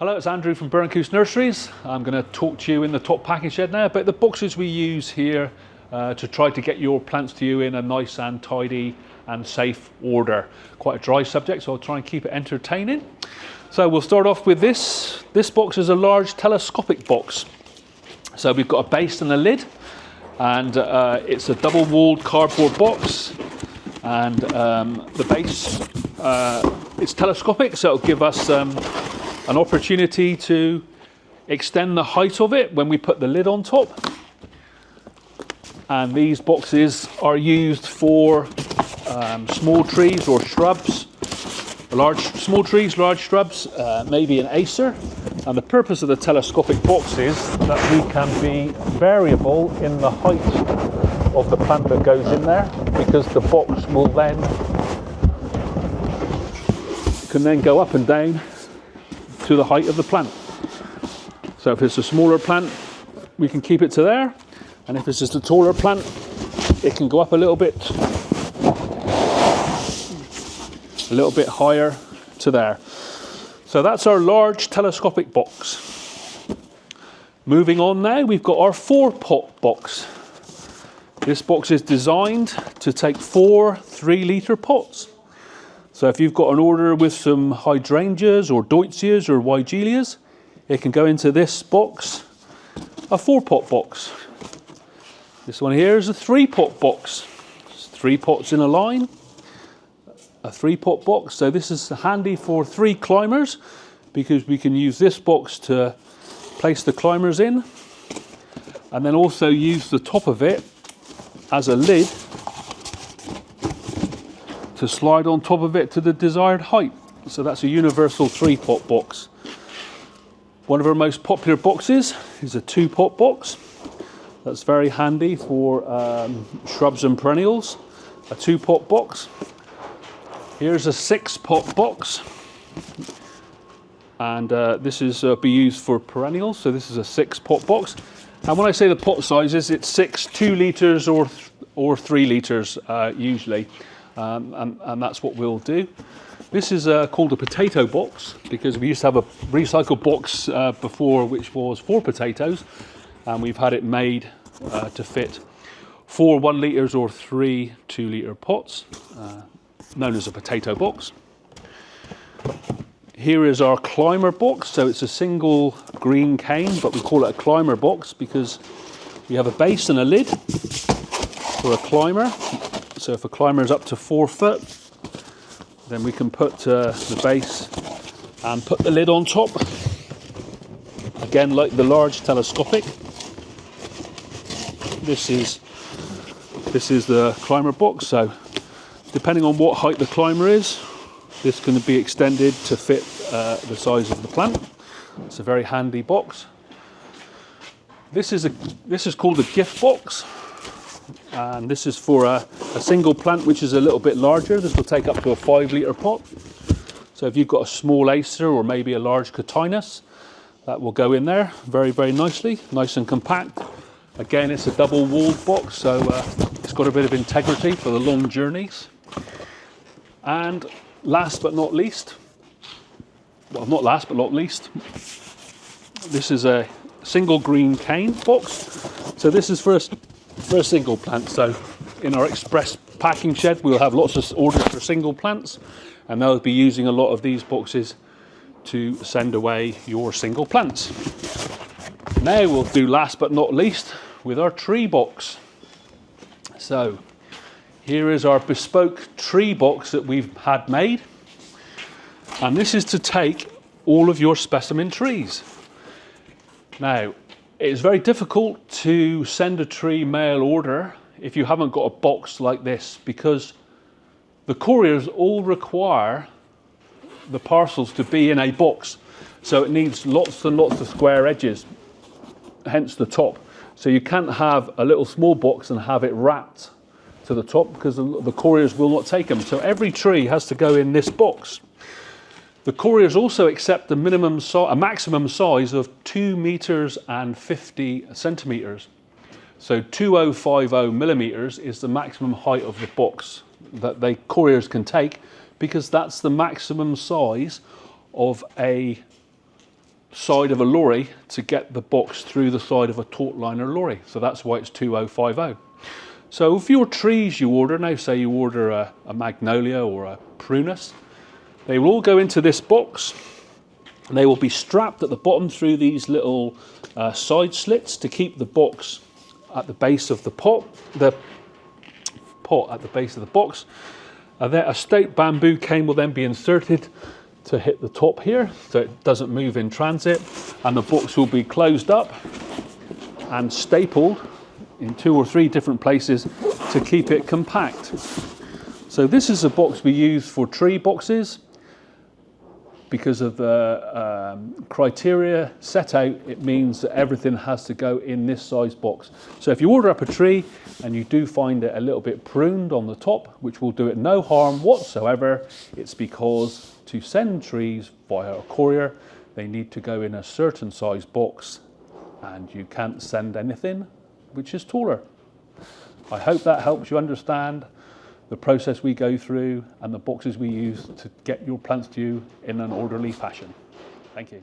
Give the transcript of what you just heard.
Hello, it's Andrew from Burncoose Nurseries. I'm going to talk to you in the top packing shed now about the boxes we use here to try to get your plants to you in a nice and tidy and safe order. Quite a dry subject, so I'll try and keep it entertaining. So we'll start off with this. This box is a large telescopic box. So we've got a base and a lid, and it's a double-walled cardboard box. And the base, it's telescopic, so it'll give us an opportunity to extend the height of it when we put the lid on top. And these boxes are used for small trees or shrubs, small trees, large shrubs, maybe an acer. And the purpose of the telescopic box is that we can be variable in the height of the plant that goes in there, because the box will can then go up and down to the height of the plant. So if it's a smaller plant, we can keep it to there, and if it's just a taller plant, it can go up a little bit higher to there. So that's our large telescopic box. Moving on now, we've got our 4-pot box. This box is designed to take 4 3-litre pots. So if you've got an order with some hydrangeas or deutzias or weigelias, it can go into this box, a 4-pot box. This one here is a 3-pot box. It's 3 pots in a line, a 3-pot box. So this is handy for 3 climbers, because we can use this box to place the climbers in, and then also use the top of it as a lid to slide on top of it to the desired height. So that's a universal 3-pot box. One of our most popular boxes is a 2-pot box. That's very handy for shrubs and perennials. A 2-pot box. Here's a 6-pot box, and this is be used for perennials. So this is a 6-pot box. And when I say the pot sizes, it's 6 2 litres or 3 litres usually. And that's what we'll do. This is called a potato box, because we used to have a recycled box before, which was for potatoes, and we've had it made to fit 4 1 litres or 3 2-litre pots, known as a potato box. Here is our climber box. So it's a single green cane, but we call it a climber box because we have a base and a lid for a climber. So if a climber is up to 4 foot, then we can put the base and put the lid on top. Again, like the large telescopic. This is the climber box. So depending on what height the climber is, this can be extended to fit the size of the plant. It's a very handy box. This is called a gift box. And this is for a single plant which is a little bit larger. This will take up to a 5-litre pot. So if you've got a small acer or maybe a large cotinus, that will go in there very, very nicely, nice and compact. Again, it's a double-walled box, so it's got a bit of integrity for the long journeys. And last but not least, well, not last but not least, this is a single green cane box. So this is for a single plant. So in our express packing shed, we'll have lots of orders for single plants, and they'll be using a lot of these boxes to send away your single plants. Now we'll do last but not least with our tree box. So here is our bespoke tree box that we've had made, and this is to take all of your specimen trees. Now, it's very difficult to send a tree mail order if you haven't got a box like this, because the couriers all require the parcels to be in a box. So it needs lots and lots of square edges, hence the top. So you can't have a little small box and have it wrapped to the top, because the couriers will not take them. So every tree has to go in this box. The couriers also accept a maximum size of 2 meters and 50 centimeters. So 2050 millimeters is the maximum height of the box that couriers can take, because that's the maximum size of a side of a lorry to get the box through the side of a taut liner lorry. So that's why it's 2050. So for your trees you order, now say you order a magnolia or a prunus, they will all go into this box and they will be strapped at the bottom through these little side slits to keep the box at the base of the pot at the base of the box. Then a stout bamboo cane will then be inserted to hit the top here so it doesn't move in transit, and the box will be closed up and stapled in 2 or 3 different places to keep it compact. So this is a box we use for tree boxes. Because of the criteria set out, it means that everything has to go in this size box. So if you order up a tree and you do find it a little bit pruned on the top, which will do it no harm whatsoever, it's because to send trees via a courier, they need to go in a certain size box, and you can't send anything which is taller. I hope that helps you understand the process we go through and the boxes we use to get your plants to you in an orderly fashion. Thank you.